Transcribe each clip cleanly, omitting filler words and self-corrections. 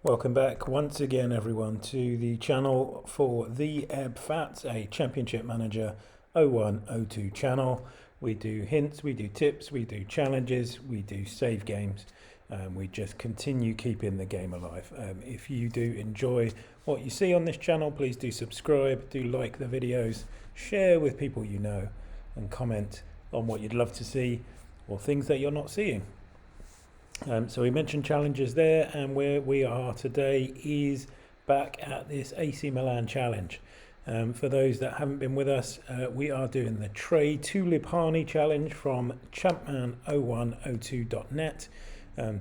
Welcome back once again, everyone, to the channel for the Ebb Fats, a Championship Manager 0102 channel. We do hints, we do tips, we do challenges, we do save games. We just continue keeping the game alive. If you do enjoy what you see on this channel, please do subscribe, do like the videos, share with people you know, and comment on what you'd love to see or things that you're not seeing. So we mentioned challenges there, and where we are today is back at this AC Milan challenge. For those that haven't been with us, we are doing the Three Tulipani challenge from champman0102.net.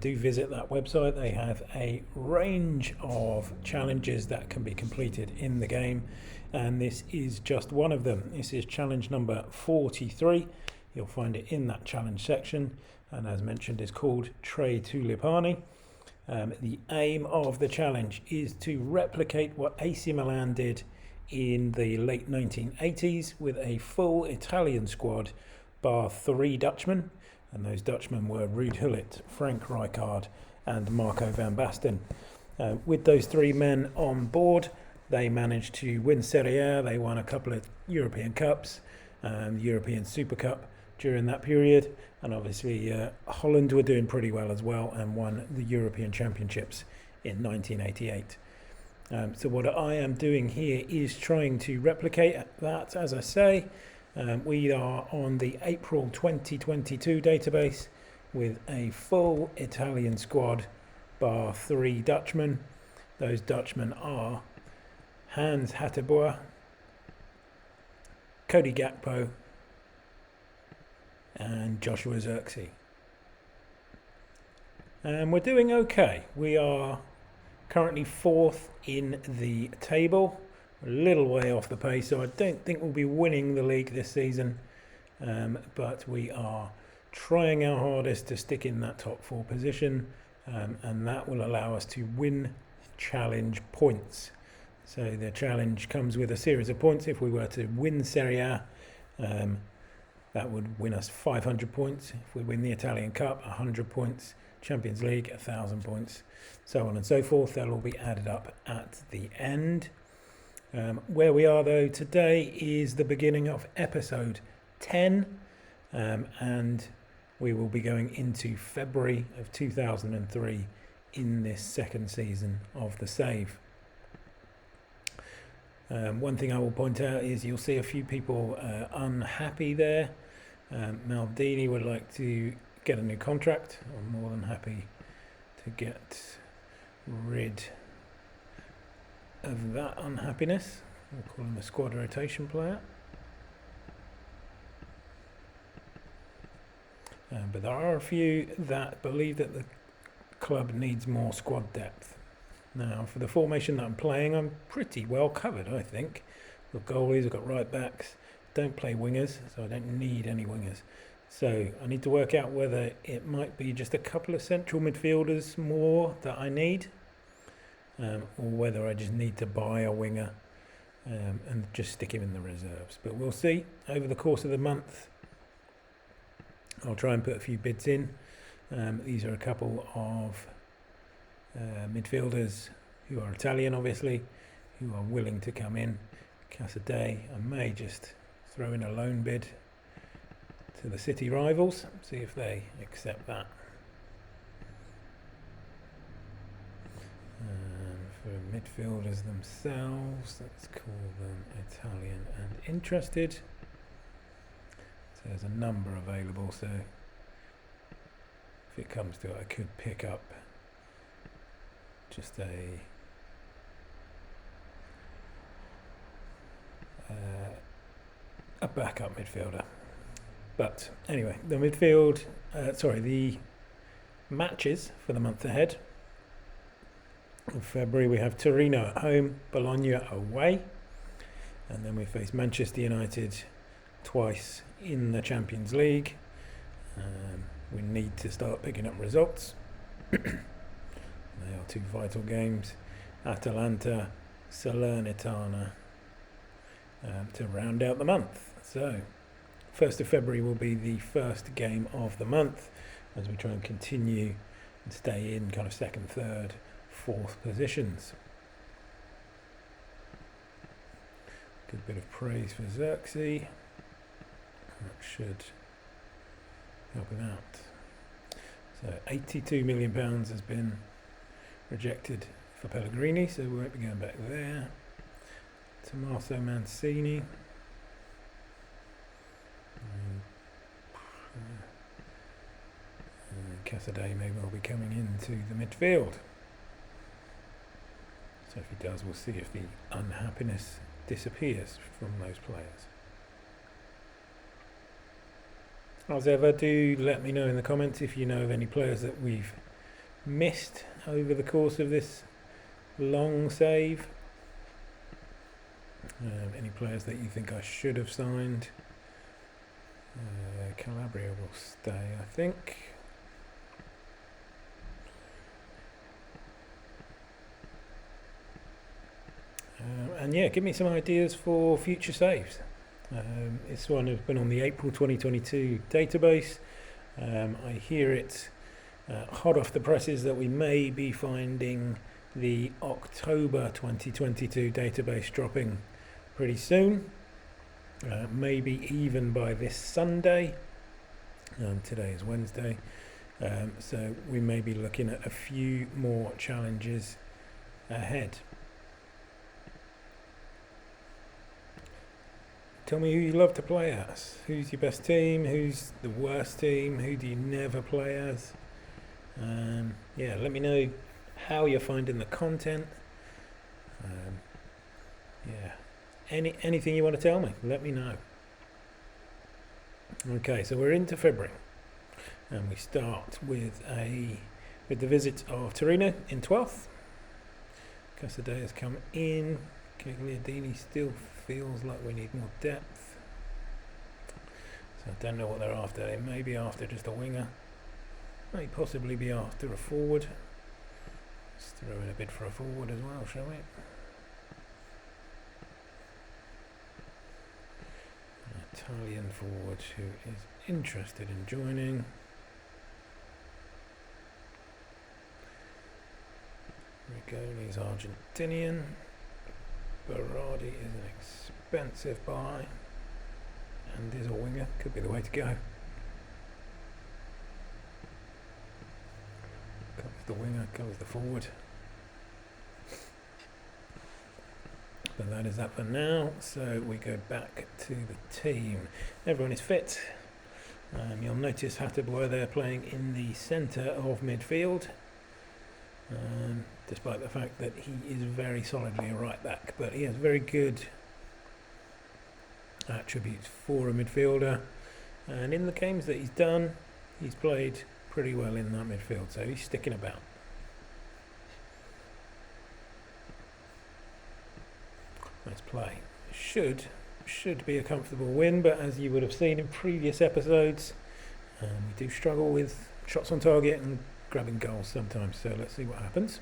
Do visit that website. They have a range of challenges that can be completed in the game, and this is just one of them. This is challenge number 43. You'll find it in that challenge section, and as mentioned, is called Three Tulipani. The aim of the challenge is to replicate what AC Milan did in the late 1980s with a full Italian squad, bar 3 Dutchmen, and those Dutchmen were Ruud Gullit, Frank Rijkaard and Marco van Basten. With those 3 men on board, they managed to win Serie A. They won a couple of European Cups, European Super Cup during that period, and obviously Holland were doing pretty well as well and won the European Championships in 1988. So what I am doing here is trying to replicate that. As I say, we are on the April 2022 database with a full Italian squad, bar 3 Dutchmen. Those Dutchmen are Hans Hatteboer, Cody Gakpo and Joshua Zirkzee. And we're doing okay. We are currently 4th in the table, a little way off the pace, so I don't think we'll be winning the league this season, but we are trying our hardest to stick in that top 4 position, and that will allow us to win challenge points. So the challenge comes with a series of points. If we were to win Serie A, that would win us 500 points. If we win the Italian Cup, 100 points. Champions League, 1,000 points. So on and so forth. They'll all be added up at the end. Where we are, though, today is the beginning of episode 10. And we will be going into February of 2003 in this second season of the save. One thing I will point out is you'll see a few people unhappy there. Maldini would like to get a new contract. I'm more than happy to get rid of that unhappiness. We'll call him a squad rotation player. But there are a few that believe that the club needs more squad depth. Now, for the formation that I'm playing, I'm pretty well covered, I think. I've got goalies, I've got right backs. Don't play wingers, so I don't need any wingers. So I need to work out whether it might be just a couple of central midfielders more that I need, or whether I just need to buy a winger and just stick him in the reserves. But we'll see over the course of the month. I'll try and put a few bids in. These are a couple of midfielders who are Italian, obviously, who are willing to come in. Casadei, I may just throw in a loan bid to the City rivals, see if they accept that. For midfielders themselves, let's call them Italian and interested. So there's a number available, so if it comes to it, I could pick up just a backup midfielder. But anyway, the the matches for the month ahead. In February we have Torino at home, Bologna away, and then we face Manchester United twice in the Champions League. We need to start picking up results. They are 2 vital games. Atalanta, Salernitana, to round out the month. So 1st of February will be the first game of the month as we try and continue and stay in kind of 2nd, 3rd, 4th positions. Good bit of praise for Xerxes. That should help him out. So £82 million has been rejected for Pellegrini, so we won't be going back there. Tommaso Mancini. Casadei may well be coming into the midfield. So if he does, we'll see if the unhappiness disappears from those players. As ever, do let me know in the comments if you know of any players that we've missed over the course of this long save. Any players that you think I should have signed. Calabria will stay, I think. And yeah, give me some ideas for future saves. This one has been on the April 2022 database. I hear it hot off the presses that we may be finding the October 2022 database dropping pretty soon. Maybe even by this Sunday. Today is Wednesday. So we may be looking at a few more challenges ahead. Tell me who you love to play as. Who's your best team? Who's the worst team? Who do you never play as? Yeah, let me know how you're finding the content. Yeah, anything you want to tell me, let me know. Okay, so we're into February, and we start with the visit of Torino in 12th. Casadei has come in. Cagliardini still feels like we need more depth, so I don't know what they're after. They may be after just a winger, may possibly be after a forward. Let's throw in a bid for a forward as well, shall we? An Italian forward who is interested in joining. Rigoni's Argentinian. Berardi is an expensive buy and is a winger, could be the way to go. Covers the winger, covers the forward. But that is that for now, so we go back to the team. Everyone is fit. You'll notice Hateboer there playing in the centre of midfield. Despite the fact that he is very solidly a right back, but he has very good attributes for a midfielder, and in the games that he's done, he's played pretty well in that midfield, so he's sticking about. Let's play. Should be a comfortable win, but as you would have seen in previous episodes, we do struggle with shots on target and grabbing goals sometimes, so let's see what happens.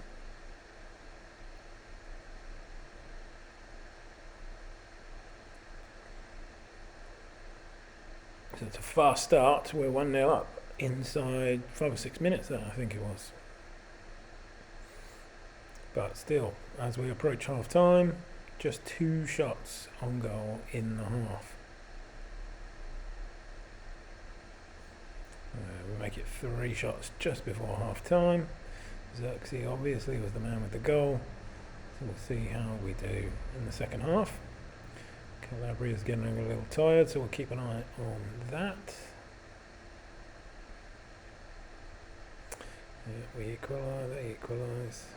So it's a fast start. We're 1-0 up inside 5 or 6 minutes there, I think it was. But still, as we approach half time, just 2 shots on goal in the half. We make it 3 shots just before half time. Xerxes obviously was the man with the goal, so we'll see how we do in the second half. Calabria's getting a little tired, so we'll keep an eye on that. Yeah, we equalise, they equalise.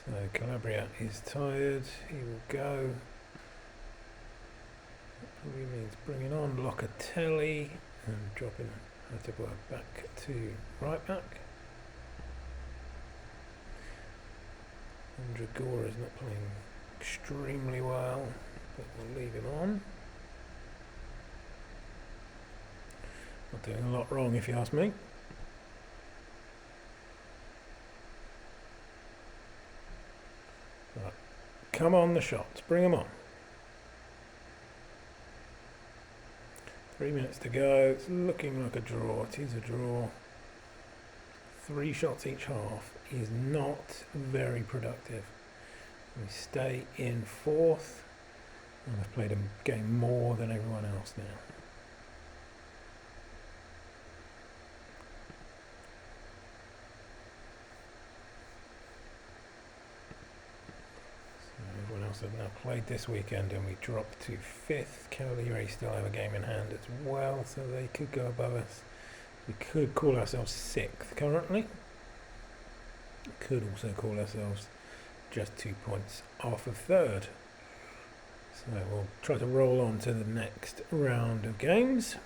So Calabria is tired, he will go. That probably means bringing on Locatelli and dropping Hateboer back to right back. And Dragora is not playing extremely well, but we'll leave him on. Not doing a lot wrong if you ask me. Right. Come on the shots, bring them on. 3 minutes to go, it's looking like a draw, it is a draw. 3 shots each half is not very productive. We stay in 4th, and I've played a game more than everyone else now. Everyone else has now played this weekend, and we dropped to 5th. Cavalieri still have a game in hand as well, so they could go above us. We could call ourselves 6th currently. Could also call ourselves just 2 points off of 3rd. So we'll try to roll on to the next round of games.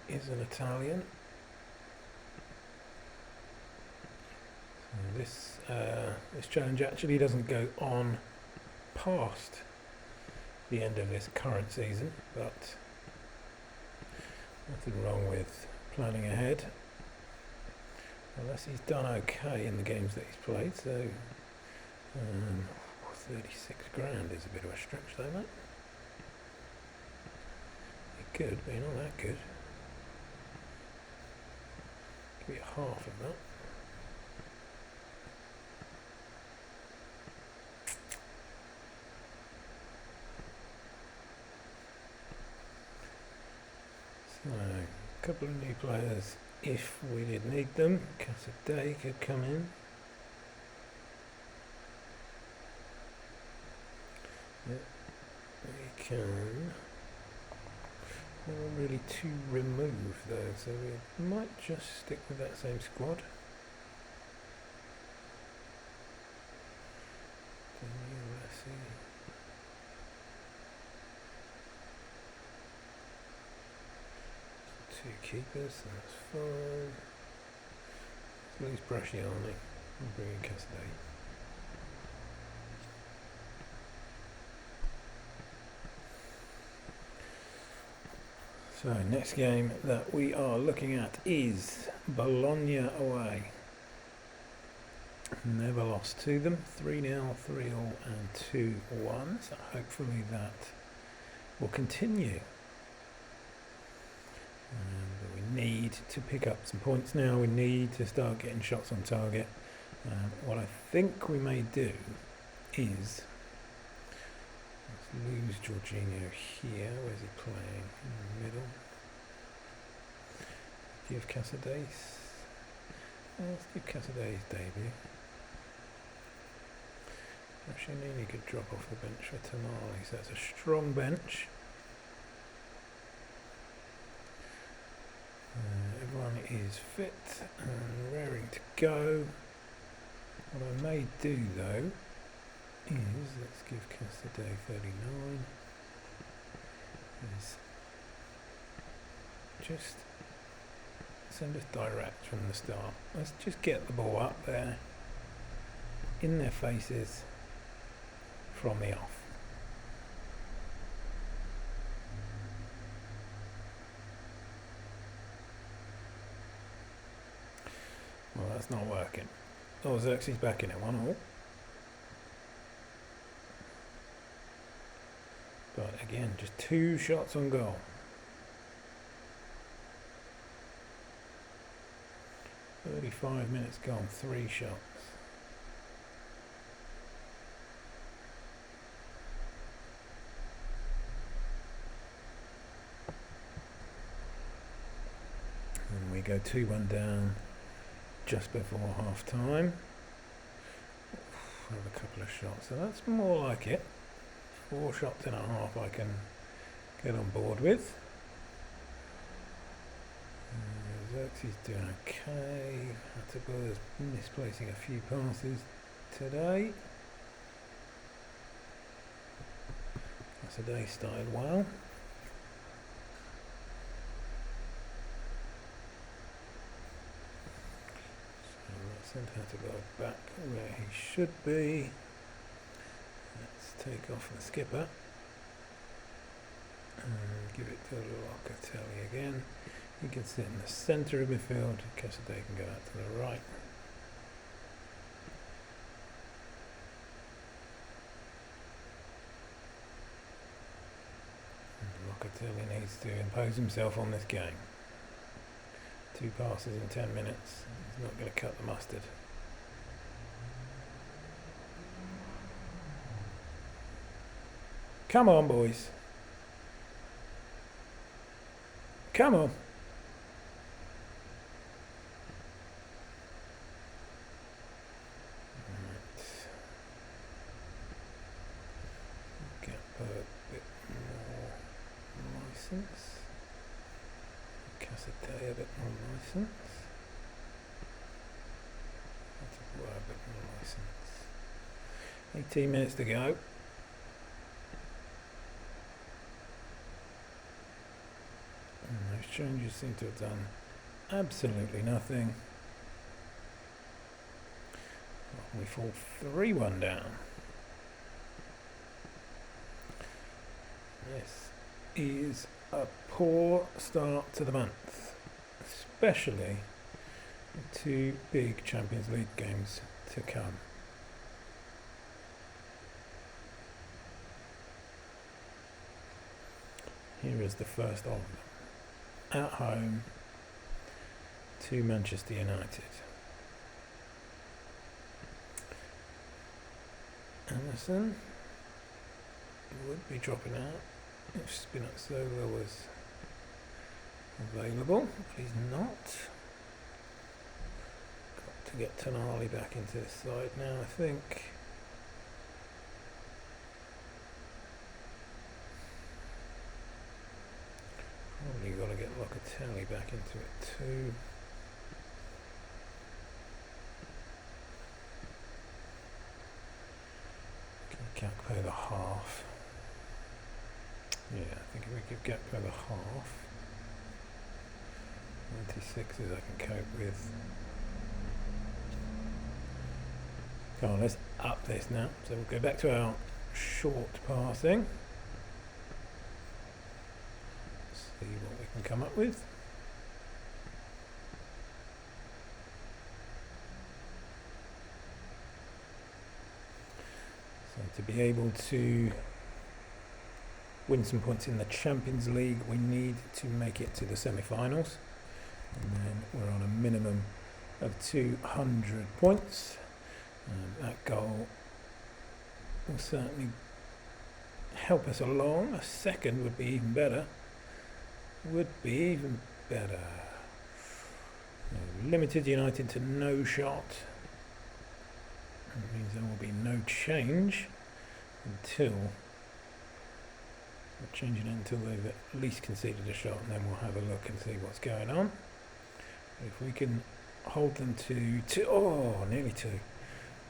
Is an Italian. So this challenge actually doesn't go on past the end of this current season, but nothing wrong with planning ahead, unless he's done okay in the games that he's played. So 36 grand is a bit of a stretch though, mate. It could, but not that good. Be half of that. So, a couple of new players if we did need them. Casadei could come in. Yep, we can. Not really too removed though, so we might just stick with that same squad. Two keepers, so that's fine. Let's lose Bresciani and bring in Casadei. So next game that we are looking at is Bologna away. Never lost to them. 3-0, 3-0 and 2-1. So hopefully that will continue. But we need to pick up some points now. We need to start getting shots on target. What I think we may do is lose Jorginho here. Where's he playing? In the middle. Give Casadei. Let's give Casadei his debut. Rossoneri could drop off the bench for Tamale, so that's a strong bench. Everyone is fit and raring to go. What I may do though is, let's give Casadei 39, is just send us direct from the start. Let's just get the ball up there, in their faces, from the off. Well, that's not working. Oh, Xerxes back in it, 1-1. But again, just 2 shots on goal. "35 minutes gone, 3 shots. And we go 2-1 down just before half time. Have a couple of shots, so that's more like it. 4 shots and a half I can get on board with. Xerxes doing okay. Atabulla's misplacing a few passes today. Casadei started well. So let's send Atabulla back where he should be. Let's take off the skipper and give it to Locatelli again. He can sit in the centre of midfield. Casadei can go out to the right. until he needs to impose himself on this game. 2 passes in 10 minutes. He's not going to cut the mustard. Come on, boys. Come on. Get a bit more license. Cassaday a bit more license. A bit more license. 18 minutes to go. And those changes seem to have done absolutely nothing. We fall 3-1 down. This is a poor start to the month, especially with 2 big Champions League games to come. Here is the first of them. At home to Manchester United. Anderson would be dropping out if Spinazzola was available, but he's not. Got to get Tonali back into the side now, I think. Probably got to get Locatelli back into it too. Gakpo the half. Yeah, I think if we give Gakpo the half. 96s I can cope with. Come on, let's up this now. So we'll go back to our short passing. See what we can come up with. So to be able to win some points in the Champions League, we need to make it to the semi-finals. And then we're on a minimum of 200 points. That goal will certainly help us along. A second would be even better. Limited United to no shot. That means there will be no change until they've at least conceded a shot, and then we'll have a look and see what's going on. If we can hold them to nearly two,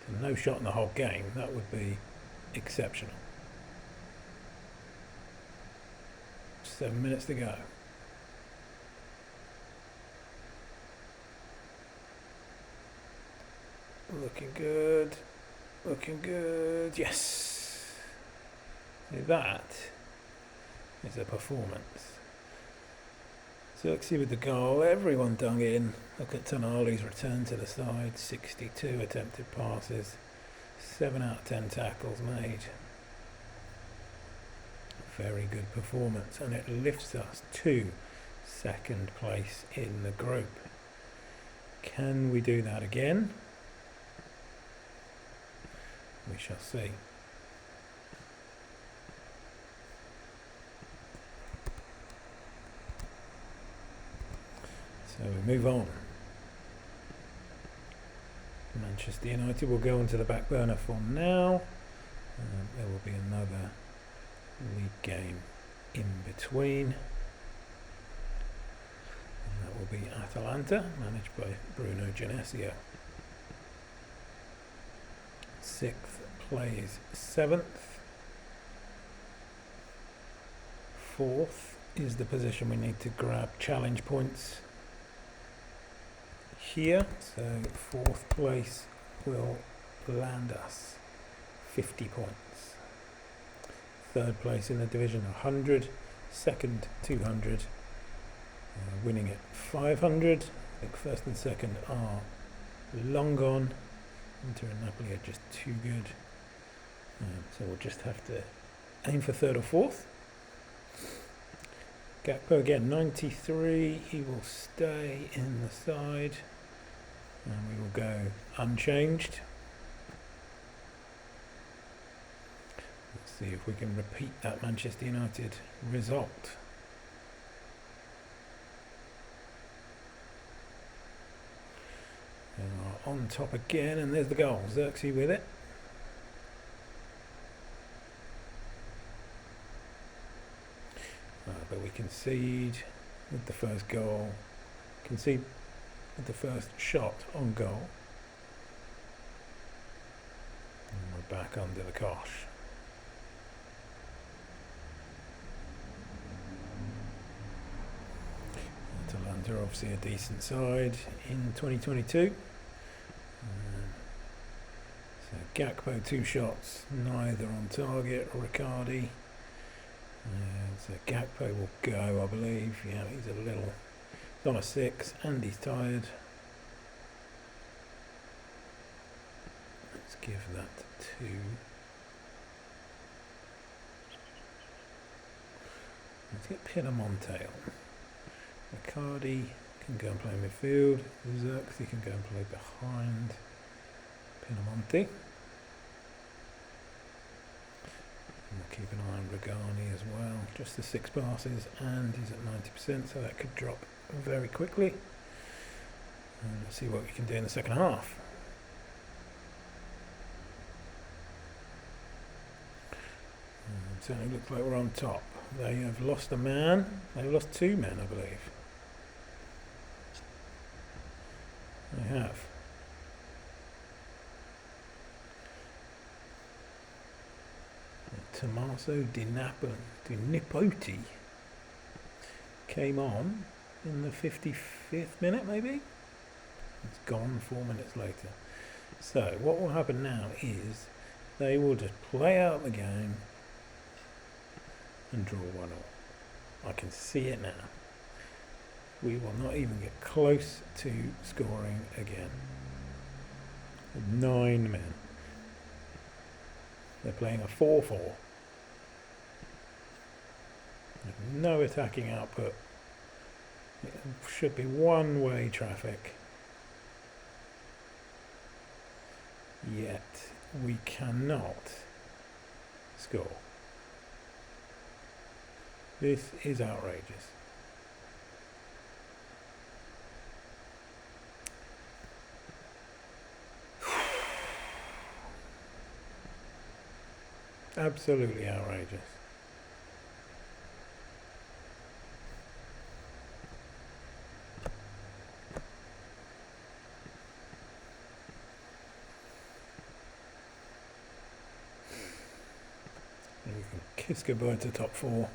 to no shot in the whole game, that would be exceptional. 7 minutes to go. Looking good, yes! That is a performance. Xerxes with the goal, everyone dug in. Look at Tonali's return to the side, 62 attempted passes, 7 out of 10 tackles made. Very good performance, and it lifts us to second place in the group. Can we do that again? We shall see. So we move on. Manchester United will go onto the back burner for now. There will be another league game in between. And that will be Atalanta, managed by Bruno Genesio. 6th plays 7th. 4th is the position we need to grab challenge points here. So 4th place will land us 50 points. 3rd place in the division 100. 2nd 200. Winning at 500. I think 1st and 2nd are long gone. Inter and Napoli are just too good. So we'll just have to aim for 3rd or 4th. Gakpo again, 93. He will stay in the side. And we will go unchanged. Let's see if we can repeat that Manchester United result. They are on top again, and there's the goal. Xerxes with it. But we concede with the first goal. Concede with the first shot on goal. And we're back under the cosh. Atalanta are obviously a decent side in 2022. So Gakpo 2 shots, neither on target. Riccardi. So Gakpo will go, I believe. Yeah, he's on a 6 and he's tired. Let's give that to let's get Pinamonte on. Riccardi can go and play midfield. Xerxes can go and play behind Pinamonte. We'll keep an eye on Regani as well. Just the 6 passes and he's at 90%, so that could drop very quickly. And let's see what we can do in the second half. Certainly looks like we're on top. They have lost a man. They've lost 2 men, I believe. They have. Tommaso Di Nipoti came on in the 55th minute, maybe? It's gone 4 minutes later. So what will happen now is they will just play out the game and draw 1-1. I can see it now. We will not even get close to scoring again. 9 men. They're playing a 4-4. No attacking output. It should be one-way traffic. Yet we cannot score. This is outrageous. Absolutely outrageous. And we can kiss goodbye to top 4.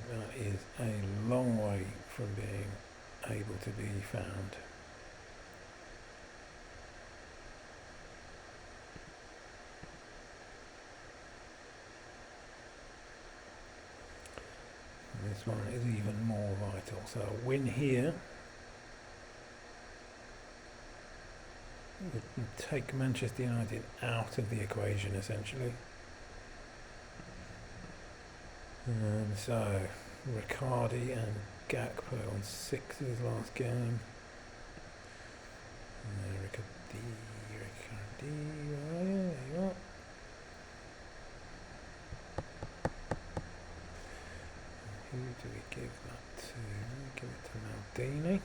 And that is a long way from being able to be found. This one is even more vital. So a win here would take Manchester United out of the equation essentially. So Riccardi and Gakpo on 6's last game. Riccardi, there you are. Who do we give that to? Give it to Maldini.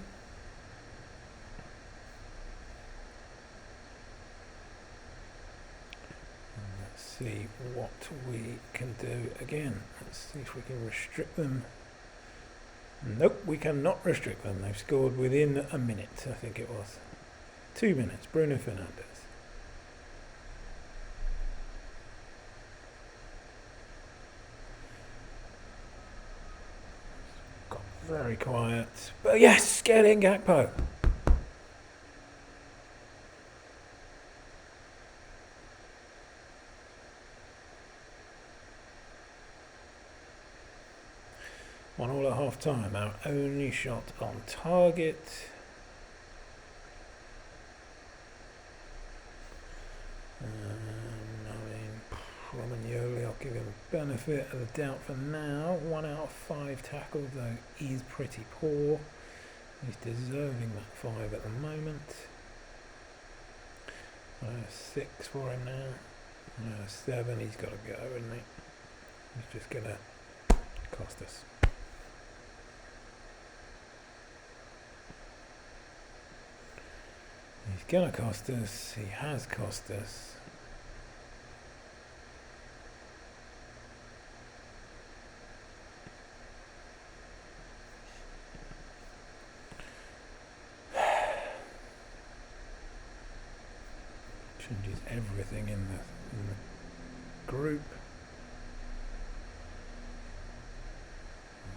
And let's see what we can do again. Let's see if we can restrict them. Nope, we cannot restrict them. They've scored within a minute, I think it was. 2 minutes, Bruno Fernandes. Very quiet, but yes, get in Gakpo. One all at half time, our only shot on target. I mean, Rossoneri, I'll give him a benefit of the doubt for now. 1 out of 5 tackles though is pretty poor. He's deserving that 5 at the moment. 6 for him now. 7, he's got to go, isn't he? He's just going to cost us. He's going to cost us. He has cost us. Changes everything in the group.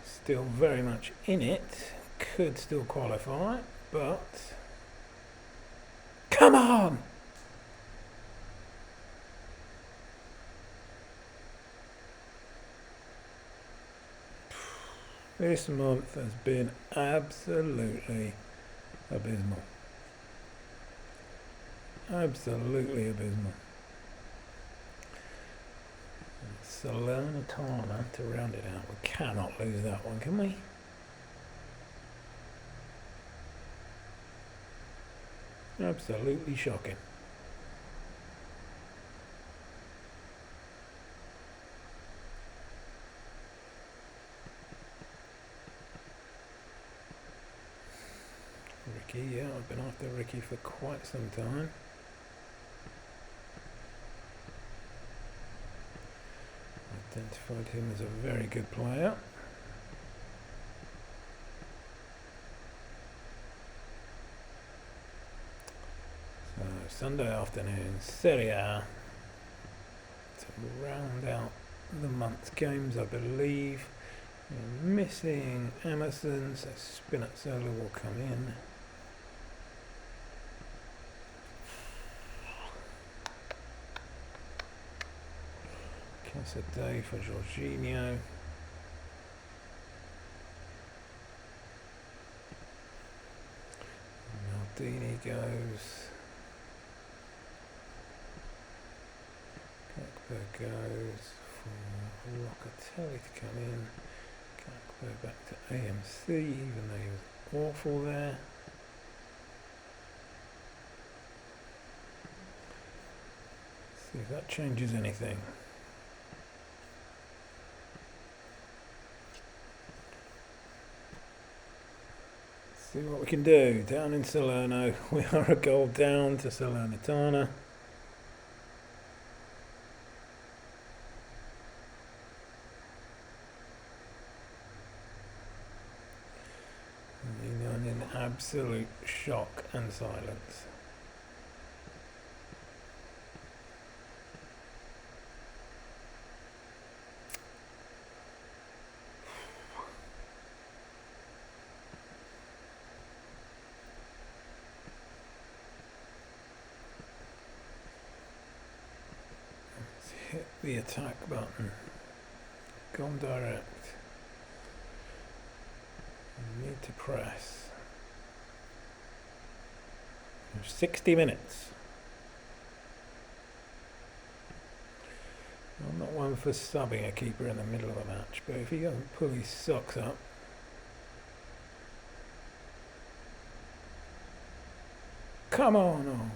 Still very much in it. Could still qualify, but come on! This month has been absolutely abysmal. Absolutely abysmal. Salernitana to round it out. We cannot lose that one, can we? Absolutely shocking. Ricky, yeah, I've been after Ricky for quite some time. Identified him as a very good player. So Sunday afternoon, Serie A, to round out the month's games, I believe. We're missing Emerson, so Spinazzola will come in. That's a day for Jorginho. Maldini goes. Gakpo goes for Locatelli to come in. Gakpo back to AMC, even though he was awful there. Let's see if that changes anything. See what we can do. Down in Salerno, we are a goal down to Salernitana. And in absolute shock and silence. Hit the attack button. Gone direct. Need to press. 60 minutes. I'm not one for subbing a keeper in the middle of a match, but if he doesn't pull his socks up. Come on! Oh.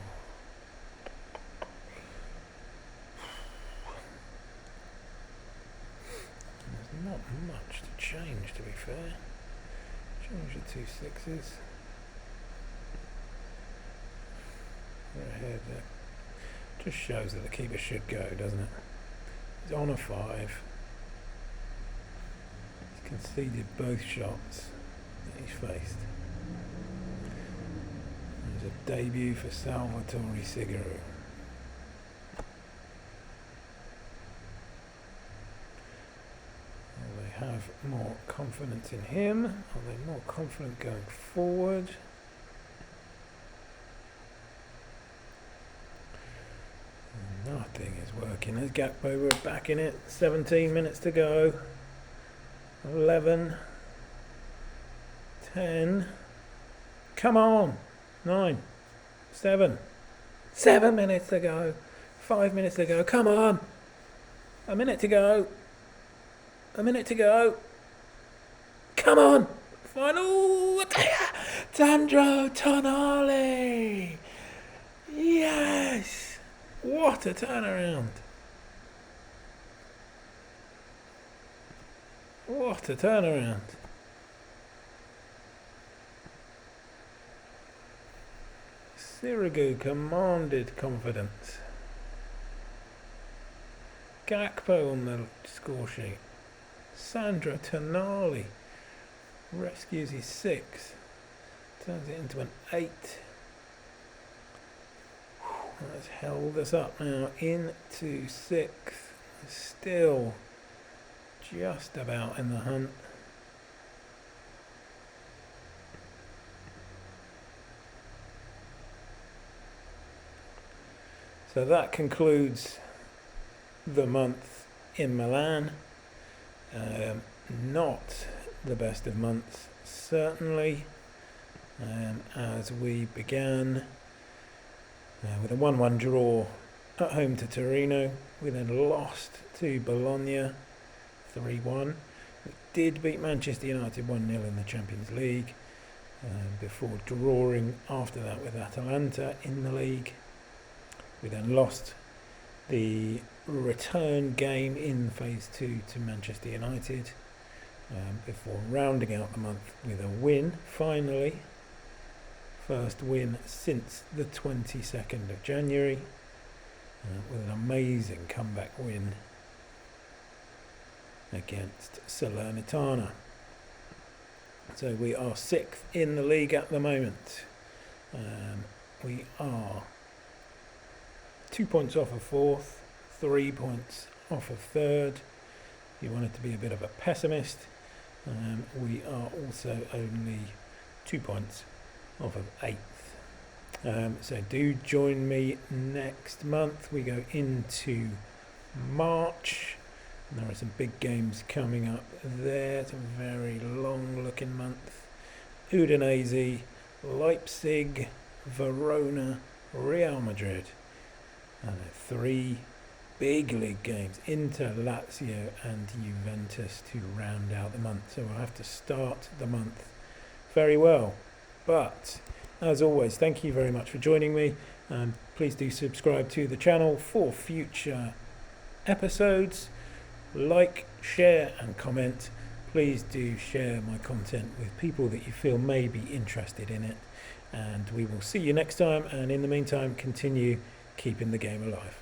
Not much to change, to be fair. Change the 2 6s. We're ahead. Just shows that the keeper should go, doesn't it? He's on a 5. He's conceded both shots that he's faced. There's a debut for Salvatore Siguru. Have more confidence in him? Are they more confident going forward? Nothing is working. As Gakpo, we're back in it. 17 minutes to go. 11. 10. Come on. 9. 7. 7 minutes to go. 5 minutes to go. Come on. A minute to go. A minute to go. Come on. Final. Sandro Tonali. Yes. What a turnaround. What a turnaround. Sirigu commanded confidence. Gakpo on the score sheet. Sandro Tonali rescues his 6. Turns it into an 8. That's held us up now into 6th. Still just about in the hunt. So that concludes the month in Milan. Not the best of months, certainly, as we began with a 1-1 draw at home to Torino. We then lost to Bologna 3-1. We did beat Manchester United 1-0 in the Champions League, before drawing after that with Atalanta in the league. We then lost the return game in Phase 2 to Manchester United, before rounding out the month with a win, finally. First win since the 22nd of January, with an amazing comeback win against Salernitana. So we are 6th in the league at the moment. We are 2 points off of 4th, 3 points off of 3rd. If you wanted to be a bit of a pessimist, we are also only 2 points off of 8th. So do join me next month. We go into March. There are some big games coming up there. It's a very long looking month. Udinese, Leipzig, Verona, Real Madrid. And 3 big league games, Inter, Lazio and Juventus, to round out the month. So we'll have to start the month very well. But as always, thank you very much for joining me, and please do subscribe to the channel for future episodes. Like, share and comment. Please do share my content with people that you feel may be interested in it, and we will see you next time, and in the meantime continue keeping the game alive.